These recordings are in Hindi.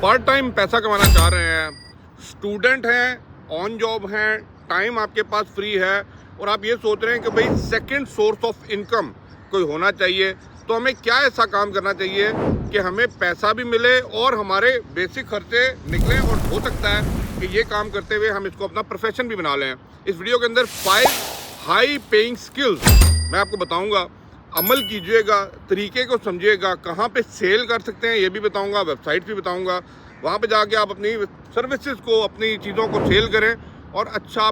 पार्ट टाइम पैसा कमाना चाह रहे हैं, स्टूडेंट हैं, ऑन जॉब हैं, टाइम आपके पास फ्री है और आप ये सोच रहे हैं कि भाई सेकंड सोर्स ऑफ इनकम कोई होना चाहिए, तो हमें क्या ऐसा काम करना चाहिए कि हमें पैसा भी मिले और हमारे बेसिक खर्चे निकलें, और हो सकता है कि ये काम करते हुए हम इसको अपना प्रोफेशन भी बना लें। इस वीडियो के अंदर 5 हाई पेइंग स्किल्स मैं आपको बताऊंगा, अमल कीजिएगा, तरीके को समझिएगा, कहाँ पे सेल कर सकते हैं ये भी बताऊंगा, वेबसाइट भी बताऊंगा, वहाँ पे जाके आप अपनी सर्विसेज को, अपनी चीज़ों को सेल करें और अच्छा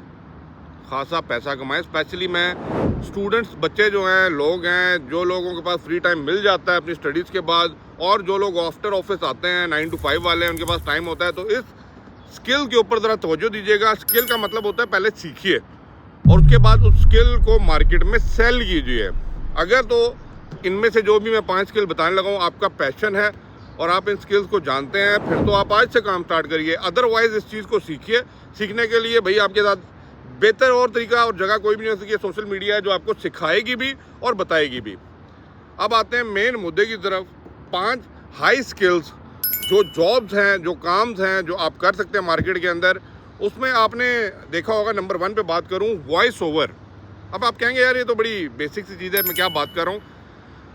खासा पैसा कमाएं। स्पेशली मैं स्टूडेंट्स, बच्चे जो हैं, लोग हैं, जो लोगों के पास फ्री टाइम मिल जाता है अपनी स्टडीज़ के बाद, और जो लोग आफ्टर ऑफिस आते हैं 9 to 5 वाले हैं, उनके पास टाइम होता है, तो इस स्किल के ऊपर ज़रा तवज्जो दीजिएगा। स्किल का मतलब होता है पहले सीखिए और उसके बाद उस स्किल को मार्केट में सेल कीजिए। अगर तो इनमें से जो भी मैं 5 स्किल बताने लगा हूँ आपका पैशन है और आप इन स्किल्स को जानते हैं, फिर तो आप आज से काम स्टार्ट करिए। अदरवाइज इस चीज़ को सीखिए। सीखने के लिए भाई आपके साथ बेहतर और तरीका और जगह कोई भी नहीं हो सकी, सोशल मीडिया है जो आपको सिखाएगी भी और बताएगी भी। अब आते हैं मेन मुद्दे की तरफ। 5 हाई स्किल्स जो जॉब्स हैं, जो काम्स हैं, जो आप कर सकते हैं मार्केट के अंदर, उसमें आपने देखा होगा नंबर 1 पे बात करूं, वॉइस ओवर। अब आप कहेंगे यार ये तो बड़ी बेसिक सी चीज़ है, मैं क्या बात कर रहा हूँ।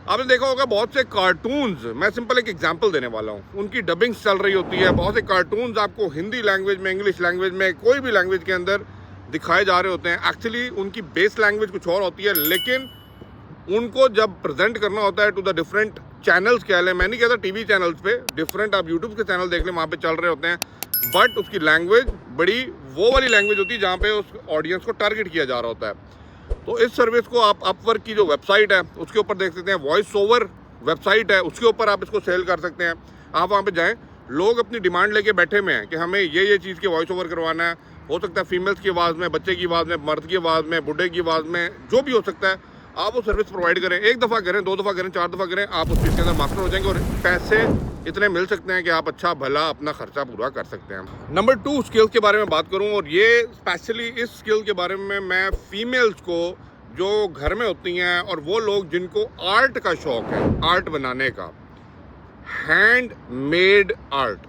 आपने देखा होगा बहुत से कार्टून्स, मैं सिंपल एक एग्जांपल देने वाला हूँ, उनकी डबिंग्स चल रही होती है। बहुत से कार्टून्स आपको हिंदी लैंग्वेज में, इंग्लिश लैंग्वेज में, कोई भी लैंग्वेज के अंदर दिखाए जा रहे होते हैं। एक्चुअली उनकी बेस लैंग्वेज कुछ और होती है, लेकिन उनको जब प्रेजेंट करना होता है टू द डिफरेंट चैनल्स, कह लें, मैं नहीं कहता टीवी चैनल्स पे, डिफरेंट आप यूट्यूब के चैनल देख लें, वहाँ पे चल रहे होते हैं, बट उसकी लैंग्वेज बड़ी वो वाली लैंग्वेज होती है जहाँ पे उस ऑडियंस को टारगेट किया जा रहा होता है। तो इस सर्विस को आप अपवर्क की जो वेबसाइट है उसके ऊपर देख सकते हैं, वॉइस ओवर वेबसाइट है, उसके ऊपर आप इसको सेल कर सकते हैं। आप वहाँ पे जाएं, लोग अपनी डिमांड लेके बैठे हुए हैं कि हमें ये चीज़ की वॉइस ओवर करवाना है। हो सकता है फीमेल्स की आवाज़ में, बच्चे की आवाज़ में, मर्द की आवाज़ में, बुढ़े की आवाज़ में, जो भी हो सकता है, आप वो सर्विस प्रोवाइड करें। 1 दफ़ा करें, 2 दफ़ा करें, 4 दफ़ा करें, आप उस चीज़ के अंदर मास्टर हो जाएंगे और पैसे इतने मिल सकते हैं कि आप अच्छा भला अपना खर्चा पूरा कर सकते हैं। नंबर 2 स्किल्स के बारे में बात करूं, और ये स्पेशली इस स्किल के बारे में मैं फीमेल्स को जो घर में होती हैं और वो लोग जिनको आर्ट का शौक है, आर्ट बनाने का, हैंड मेड आर्ट।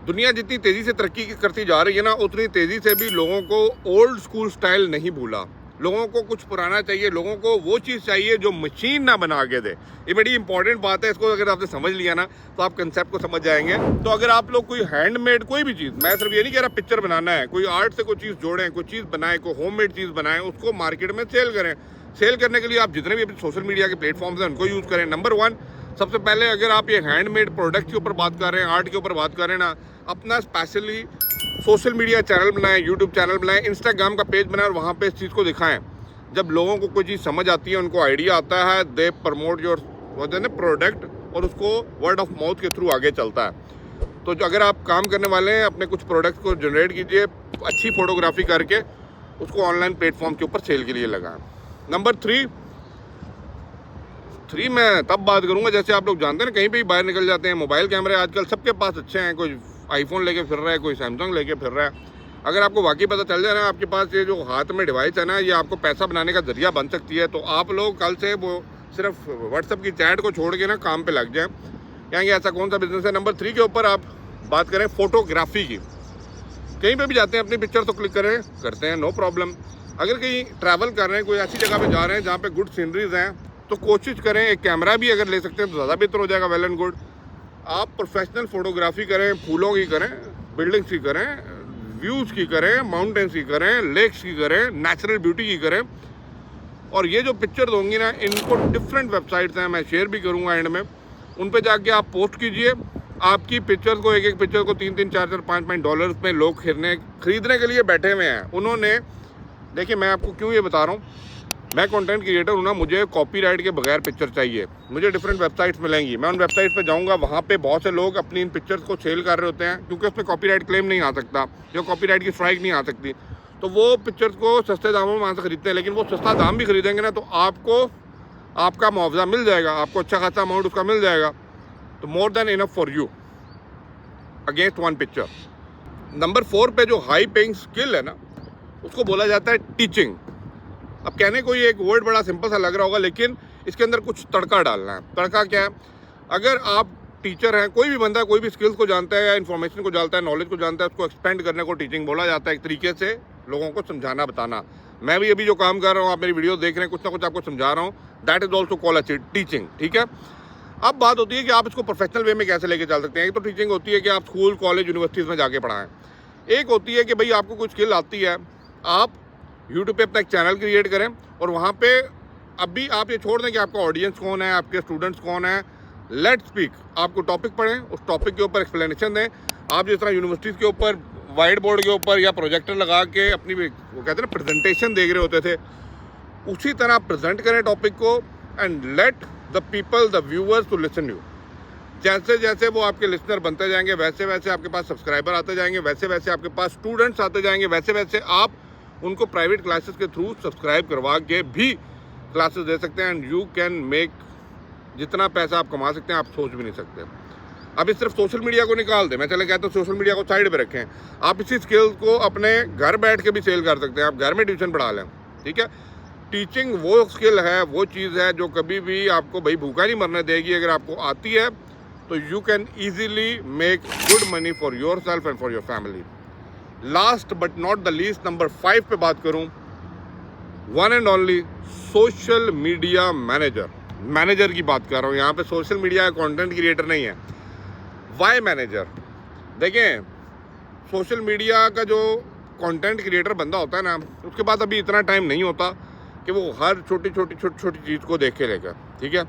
दुनिया जितनी तेज़ी से तरक्की करती जा रही है ना, उतनी तेज़ी से भी लोगों को ओल्ड स्कूल स्टाइल नहीं भूला। लोगों को कुछ पुराना चाहिए, लोगों को वो चीज़ चाहिए जो मशीन ना बना के दे। ये बड़ी इंपॉर्टेंट बात है, इसको अगर आपने समझ लिया ना तो आप कंसेप्ट को समझ जाएंगे। तो अगर आप लोग कोई हैंडमेड कोई भी चीज़, मैं सिर्फ ये नहीं कह रहा पिक्चर बनाना है, कोई आर्ट से कोई चीज़ जोड़ें, कोई चीज़ बनाएं, कोई होममेड चीज़ बनाएं, उसको मार्केट में सेल करें। सेल करने के लिए आप जितने भी सोशल मीडिया के प्लेटफॉर्म्स हैं उनको यूज़ करें। नंबर 1, सबसे पहले अगर आप ये हैंडमेड प्रोडक्ट के ऊपर बात कर रहे हैं, आर्ट के ऊपर बात कर रहे हैं ना, अपना स्पेशली सोशल मीडिया चैनल बनाएं, यूट्यूब चैनल बनाएं, इंस्टाग्राम का पेज बनाएं और वहाँ पे इस चीज़ को दिखाएं। जब लोगों को कोई चीज़ समझ आती है, उनको आइडिया आता है, दे प्रमोट योर प्रोडक्ट और उसको वर्ड ऑफ माउथ के थ्रू आगे चलता है। तो जो अगर आप काम करने वाले हैं, अपने कुछ प्रोडक्ट को जनरेट कीजिए, अच्छी फोटोग्राफी करके उसको ऑनलाइन प्लेटफॉर्म के ऊपर सेल के लिए लगाएं। नंबर 3 मैं तब बात करूंगा, जैसे आप लोग जानते हैं ना, कहीं पे भी बाहर निकल जाते हैं, मोबाइल कैमरे आजकल सबके पास अच्छे हैं, कोई आईफोन लेके फिर रहा है, कोई सैमसंग लेके फिर रहा है। अगर आपको वाकई पता चल जाए ना आपके पास ये जो हाथ में डिवाइस है ना, ये आपको पैसा बनाने का जरिया बन सकती है, तो आप लोग कल से वो सिर्फ व्हाट्सएप की चैट को छोड़ के ना काम पे लग जाएं। कहेंगे ऐसा कौन सा बिजनेस है। नंबर 3 के ऊपर आप बात करें फोटोग्राफी की। कहीं पे भी जाते हैं, अपनी पिक्चर तो क्लिक करें, करते हैं, नो प्रॉब्लम। अगर कहीं ट्रैवल कर रहे हैं, कोई ऐसी जगह पे जा रहे हैं जहाँ पे गुड सीनरीज हैं, तो कोशिश करें एक कैमरा भी अगर ले सकते हैं तो ज़्यादा बेहतर हो जाएगा, वेल एंड गुड। आप प्रोफेशनल फोटोग्राफी करें, फूलों की करें, बिल्डिंग्स की करें, व्यूज़ की करें, माउंटेन्स की करें, लेक्स की करें, नेचुरल ब्यूटी की करें। और ये जो पिक्चर्स होंगी ना, इनको डिफरेंट वेबसाइट्स हैं, मैं शेयर भी करूँगा एंड में, उन पे जाके आप पोस्ट कीजिए। आपकी पिक्चर्स को, एक पिक्चर को 3-3, 4-4, 5-5 डॉलर्स में लोग खरीदने के लिए बैठे हुए हैं। उन्होंने, देखिए मैं आपको क्यों ये बता रहा हूँ, मैं कंटेंट क्रिएटर हूँ ना, मुझे कॉपीराइट के बगैर पिक्चर चाहिए। मुझे डिफरेंट वेबसाइट्स मिलेंगी, मैं उन वेबसाइट्स पे जाऊँगा, वहाँ पे बहुत से लोग अपनी इन पिक्चर्स को सेल कर रहे होते हैं, क्योंकि उसमें कॉपीराइट क्लेम नहीं आ सकता, जो कॉपीराइट की स्ट्राइक नहीं आ सकती, तो वो पिक्चर्स को सस्ते दामों में वहाँ से खरीदते हैं। लेकिन वो सस्ता दाम भी खरीदेंगे ना तो आपको आपका मुआवजा मिल जाएगा, आपको अच्छा खासा अमाउंट उसका मिल जाएगा। तो more than enough for you against one picture. Number 4 पे जो हाई पेइंग स्किल है ना, उसको बोला जाता है टीचिंग। अब कहने को ये एक वर्ड बड़ा सिंपल सा लग रहा होगा, लेकिन इसके अंदर कुछ तड़का डालना है। तड़का क्या है? अगर आप टीचर हैं, कोई भी बंदा कोई भी स्किल्स को जानता है या इन्फॉर्मेशन को जानता है, नॉलेज को जानता है, उसको एक्सपेंड करने को टीचिंग बोला जाता है। एक तरीके से लोगों को समझाना बताना। मैं भी अभी जो काम कर रहा हूँ, आप मेरी वीडियो देख रहे हैं, कुछ ना कुछ आपको समझा रहा हूँ, that is also called teaching. ठीक है, अब बात होती है कि आप इसको प्रोफेशनल वे में कैसे लेके चल सकते हैं। एक तो टीचिंग होती है कि आप स्कूल, कॉलेज, यूनिवर्सिटीज़ में जाके पढ़ाएं। एक होती है कि भाई आपको कुछ स्किल आती है, आप यूट्यूब पे अपना एक चैनल क्रिएट करें और वहाँ पे अभी आप ये छोड़ दें कि आपका ऑडियंस कौन है, आपके स्टूडेंट्स कौन है, लेट स्पीक। आपको टॉपिक पढ़ें, उस टॉपिक के ऊपर एक्सप्लेनेशन दें। आप जिस तरह यूनिवर्सिटीज़ के ऊपर वाइट बोर्ड के ऊपर या प्रोजेक्टर लगा के अपनी वो कहते हैं ना प्रेजेंटेशन देख रहे होते थे, उसी तरह आप प्रेजेंट करें टॉपिक को and let the people, the viewers to listen you. जैसे जैसे वो आपके लिसनर बनते जाएंगे, वैसे वैसे आपके पास सब्सक्राइबर आते जाएंगे, वैसे वैसे आपके पास स्टूडेंट्स आते जाएंगे, वैसे वैसे आप उनको प्राइवेट क्लासेस के थ्रू सब्सक्राइब करवा के भी क्लासेस दे सकते हैं एंड यू कैन मेक, जितना पैसा आप कमा सकते हैं आप सोच भी नहीं सकते। अब इस सिर्फ सोशल मीडिया को निकाल दें, मैं चले कहता हूँ सोशल मीडिया को साइड पे रखें, आप इसी स्किल्स को अपने घर बैठ के भी सेल कर सकते हैं। आप घर में ट्यूशन पढ़ा लें। ठीक है, टीचिंग वो स्किल है, वो चीज़ है जो कभी भी आपको भाई भूखा नहीं मरने देगी। अगर आपको आती है तो you can easily make good money for your self and for your family. Last but not the least, number 5 पे बात करूं, one and only social media manager की बात कर रहा हूं यहाँ पे। सोशल मीडिया का कंटेंट क्रिएटर नहीं है, वाई मैनेजर। देखें, सोशल मीडिया का जो कंटेंट क्रिएटर बंदा होता है ना, उसके पास अभी इतना टाइम नहीं होता कि वो हर छोटी छोटी चीज़ को देखे लेगा। ठीक है,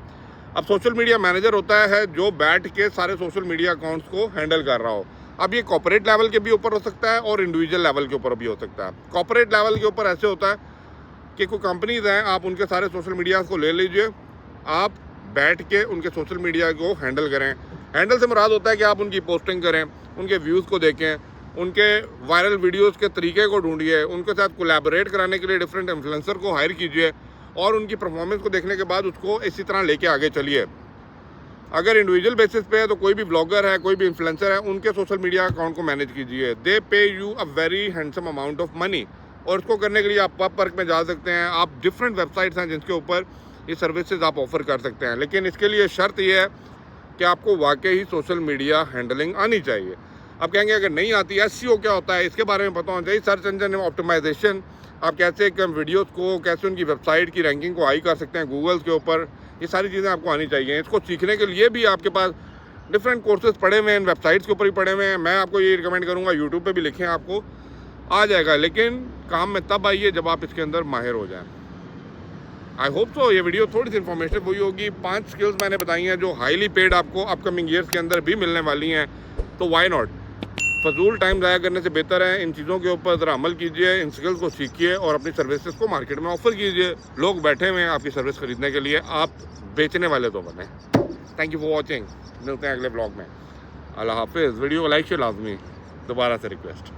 अब सोशल मीडिया मैनेजर होता है जो बैठ के सारे सोशल मीडिया अकाउंट्स को हैंडल कर रहा हो। अब ये कॉर्पोरेट लेवल के भी ऊपर हो सकता है और इंडिविजुअल लेवल के ऊपर भी हो सकता है। कॉर्पोरेट लेवल के ऊपर ऐसे होता है कि कोई कंपनीज हैं, आप उनके सारे सोशल मीडिया को ले लीजिए, आप बैठ के उनके सोशल मीडिया को हैंडल करें। हैंडल से मुराद होता है कि आप उनकी पोस्टिंग करें, उनके व्यूज़ को देखें, उनके वायरल वीडियोज़ के तरीके को ढूंढिए, उनके साथ कोलैबोरेट कराने के लिए डिफरेंट इन्फ्लुएंसर को हायर कीजिए और उनकी परफॉर्मेंस को देखने के बाद उसको इसी तरह लेके आगे चलिए। अगर इंडिविजुअल बेसिस पे है तो कोई भी ब्लॉगर है, कोई भी इन्फ्लुएंसर है, उनके सोशल मीडिया अकाउंट को मैनेज कीजिए। दे पे you a very handsome amount of money और इसको करने के लिए आप अपवर्क में जा सकते हैं। आप डिफरेंट वेबसाइट्स हैं जिनके ऊपर ये सर्विसेज आप ऑफर कर सकते हैं, लेकिन इसके लिए शर्त यह है कि आपको वाकई ही सोशल मीडिया हैंडलिंग आनी चाहिए। आप कहेंगे अगर नहीं आती, एसईओ क्या होता है, इसके बारे में पता होना चाहिए। सर्च इंजन ऑप्टिमाइजेशन, आप कैसे कम वीडियोस को, कैसे उनकी वेबसाइट की रैंकिंग को हाई कर सकते हैं गूगल के ऊपर, ये सारी चीज़ें आपको आनी चाहिए। इसको सीखने के लिए भी आपके पास डिफरेंट कोर्सेज पड़े हुए हैं, इन वेबसाइट्स के ऊपर ही पड़े हुए हैं। मैं आपको ये रिकमेंड करूँगा यूट्यूब पे भी लिखें, आपको आ जाएगा, लेकिन काम में तब आइए जब आप इसके अंदर माहिर हो जाएं। आई होप सो ये वीडियो थोड़ी सी इन्फॉर्मेटिव हुई होगी। 5 स्किल्स मैंने बताई हैं जो हाईली पेड आपको अपकमिंग ईयर्स के अंदर भी मिलने वाली हैं, तो वाई नॉट। फजूल टाइम ज़ाया करने से बेहतर है इन चीज़ों के ऊपर ज़रा अमल कीजिए, इन स्किल्स को सीखिए और अपनी सर्विसेज को मार्केट में ऑफर कीजिए। लोग बैठे हुए हैं आपकी सर्विस खरीदने के लिए, आप बेचने वाले तो बने। थैंक यू फॉर वॉचिंग, मिलते हैं अगले ब्लॉग में। अल्लाह हाफिज़। वीडियो को लाइक शेयर लाजमी, दोबारा से रिक्वेस्ट।